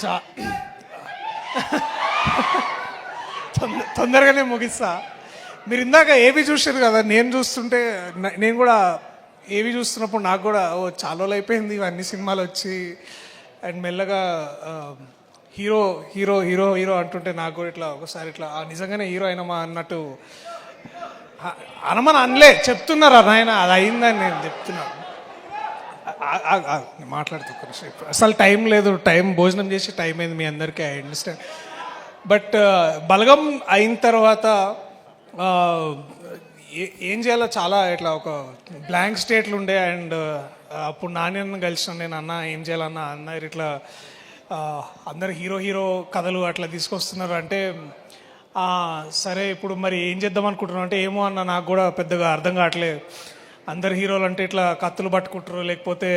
చా తొందరగానే ముగిస్తా. మీరు ఇందాక ఏవి చూసారు కదా, నేను చూస్తుంటే నేను కూడా ఏవి చూస్తున్నప్పుడు నాకు కూడా చాలా రోజులు అయిపోయింది ఇవన్నీ సినిమాలు వచ్చి. అండ్ మెల్లగా హీరో హీరో హీరో హీరో అంటుంటే నాకు కూడా ఇట్లా ఒకసారి ఇట్లా నిజంగానే హీరో అయినమా అన్నట్టు అనమని అనలే, చెప్తున్నారా నాయన అది అయిందని నేను చెప్తున్నాను. మాట్లాడుతూ అసలు టైం లేదు, టైం భోజనం చేసి టైం అయింది మీ అందరికీ, ఐ అండర్స్టాండ్. బట్ బలగం అయిన తర్వాత ఏం చేయాలో చాలా ఇట్లా ఒక బ్లాంక్ స్టేట్లు ఉండే. అండ్ అప్పుడు నాన్న కలిసిన నేను అన్న ఏం చేయాలన్నా అన్నారు ఇట్లా అందరు హీరో హీరో కథలు అట్లా తీసుకొస్తున్నారు అంటే సరే ఇప్పుడు మరి ఏం చేద్దాం అనుకుంటున్నాం అంటే ఏమో అన్న నాకు కూడా పెద్దగా అర్థం కావట్లేదు. అందరు హీరోలు అంటే ఇట్లా కత్తులు పట్టుకుంటారు, లేకపోతే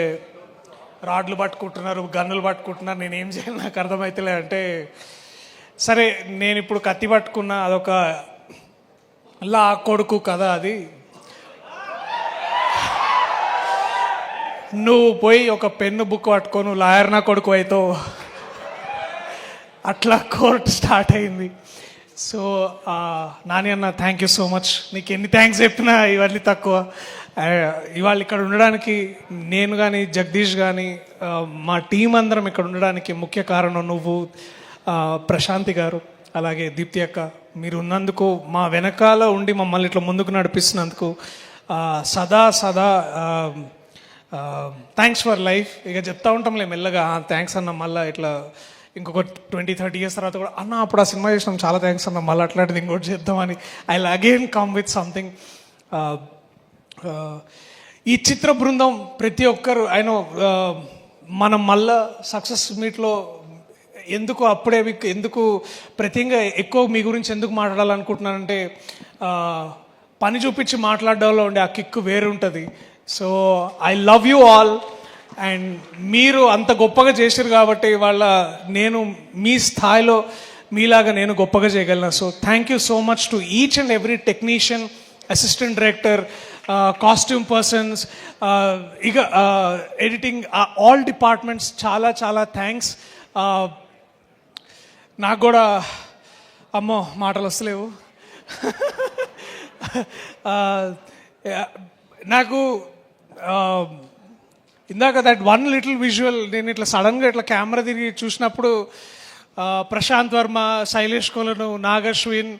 రాడ్లు పట్టుకుంటున్నారు, గన్నులు పట్టుకుంటున్నారు, నేనేం చేయాలి నాకు అర్థమవుతలే అంటే సరే నేను ఇప్పుడు కత్తి పట్టుకున్నా, అదొక లా కొడుకు కథ, అది నువ్వు పోయి ఒక పెన్ను బుక్ పట్టుకో, నువ్వు లాయర్ నా కొడుకు అవుతావు, అట్లా కోర్టు స్టార్ట్ అయింది. సో నాని అన్న థ్యాంక్ యూ సో మచ్, నీకు ఎన్ని థ్యాంక్స్ చెప్పినా ఇవన్నీ తక్కువ. ఇవాళ ఇక్కడ ఉండడానికి నేను కానీ జగదీష్ కానీ మా టీం అందరం ఇక్కడ ఉండడానికి ముఖ్య కారణం నువ్వు, ప్రశాంతి గారు, అలాగే దీప్తి అక్క. మీరు ఉన్నందుకు, మా వెనకాల ఉండి మమ్మల్ని ఇట్లా ముందుకు నడిపిస్తున్నందుకు సదా సదా థ్యాంక్స్ ఫర్ లైఫ్. ఇక చెప్తా ఉంటాంలే మెల్లగా థ్యాంక్స్ అన్న, మళ్ళీ ఇట్లా ఇంకొక 20-30 years తర్వాత కూడా అన్న అప్పుడు ఆ సినిమా చేసినాం చాలా థ్యాంక్స్ అన్న, మళ్ళీ అట్లాంటిది ఇంకోటి చేద్దామని I will again come with something. ఈ చిత్ర బృందం ప్రతి ఒక్కరు ఆయన మనం మళ్ళా సక్సెస్ మీట్లో ఎందుకు అప్పుడే ఎందుకు ప్రతిగా ఎక్కువ మీ గురించి ఎందుకు మాట్లాడాలనుకుంటున్నానంటే పని చూపించి మాట్లాడడంలో ఉండే ఆ కిక్కు వేరు ఉంటుంది. So I love you all. And మీరు అంత గొప్పగా చేశారు కాబట్టి వాళ్ళ నేను మీ స్థాయిలో మీలాగా నేను గొప్పగా చేయగలను. So thank you so much to each and every technician, assistant director, costume persons, ఇక ఎడిటింగ్, ఆల్ డిపార్ట్మెంట్స్ చాలా చాలా థ్యాంక్స్. నాకు కూడా అమ్మో మాటలు వస్తలేవు. నాకు ఇందాక దట్ వన్ లిటిల్ విజువల్ నేను ఇట్లా సడన్గా ఇట్లా కెమెరా తిరిగి చూసినప్పుడు ప్రశాంత్ వర్మ, శైలేష్ కొలను, నాగశ్విన్,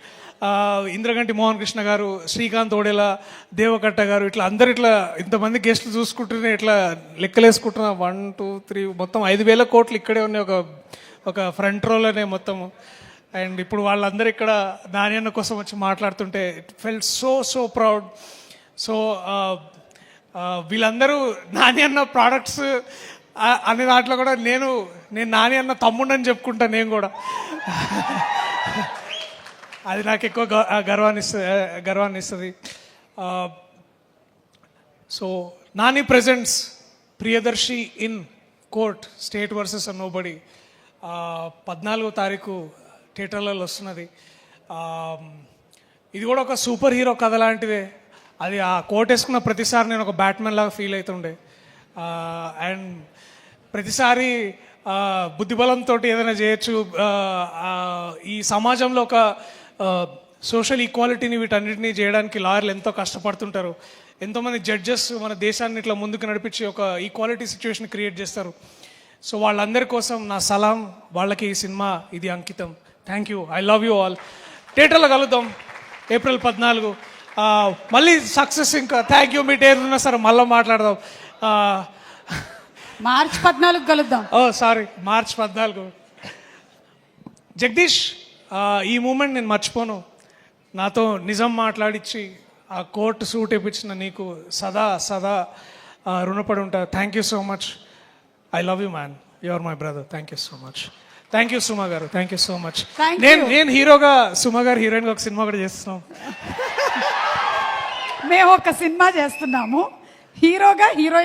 ఇంద్రగంటి మోహన్ కృష్ణ గారు, శ్రీకాంత్ ఓడేలా, దేవకట్ట గారు, ఇట్లా అందరు ఇట్లా ఇంతమంది గెస్టులు చూసుకుంటూనే ఇట్లా లెక్కలేసుకుంటున్నా 1, 2, 3 మొత్తం 5,000 కోట్లు ఇక్కడే ఉన్నాయి ఒక ఫ్రంట్ రోలోనే మొత్తము. అండ్ ఇప్పుడు వాళ్ళందరూ ఇక్కడ నాని అన్న కోసం వచ్చి మాట్లాడుతుంటే it felt so so proud. So వీళ్ళందరూ నాని అన్న ప్రోడక్ట్స్ అనే దాంట్లో కూడా నేను నాని అన్న తమ్ముడని చెప్పుకుంటా నేను కూడా. అది నాకు ఎక్కువ గర్వాన్ని ఇస్తుంది. So Nani presents Priyadarshi in court, state versus nobody, 14వ తారీఖు థియేటర్లలో వస్తున్నది. ఇది కూడా ఒక సూపర్ హీరో కథ లాంటిదే. అది ఆ కోట్ వేసుకున్న ప్రతిసారి నేను ఒక బ్యాట్మెన్ లాగా ఫీల్ అవుతుండే. అండ్ ప్రతిసారి బుద్ధిబలంతో ఏదైనా చేయొచ్చు. ఈ సమాజంలో ఒక సోషల్ ఈక్వాలిటీని వీటన్నిటినీ చేయడానికి లాయర్లు ఎంతో కష్టపడుతుంటారు. ఎంతోమంది జడ్జెస్ మన దేశాన్ని ఇట్లా ముందుకు నడిపించి ఒక ఈక్వాలిటీ సిచ్యువేషన్ క్రియేట్ చేస్తారు. సో వాళ్ళందరి కోసం నా సలాం, వాళ్ళకి ఈ సినిమా ఇది అంకితం. Thank you, I love you all. థియేటర్లో కలుద్దాం April 14. మళ్ళీ సక్సెస్. ఇంకా థ్యాంక్ యూ. మీ టేర్ ఉన్నా సరే మళ్ళీ మాట్లాడదాం. March 14 కలుద్దాం. Sorry, March 14. జగదీష్, ఈ మూమెంట్ నేను మర్చిపోను. నాతో నిజం మాట్లాడించి ఆ కోర్టు సూట్ వేయించిన నీకు సదా సదా రుణపడి ఉంటా. Thank you so much. I love you man, you are my brother. Thank you so much. Thank you Suma garu, thank you so much. నేను హీరోగా, సుమ గారు హీరోయిన్గా ఒక సినిమా కూడా చేస్తున్నాం. మేము ఒక సినిమా చేస్తున్నాము, హీరోగా హీరోయిన్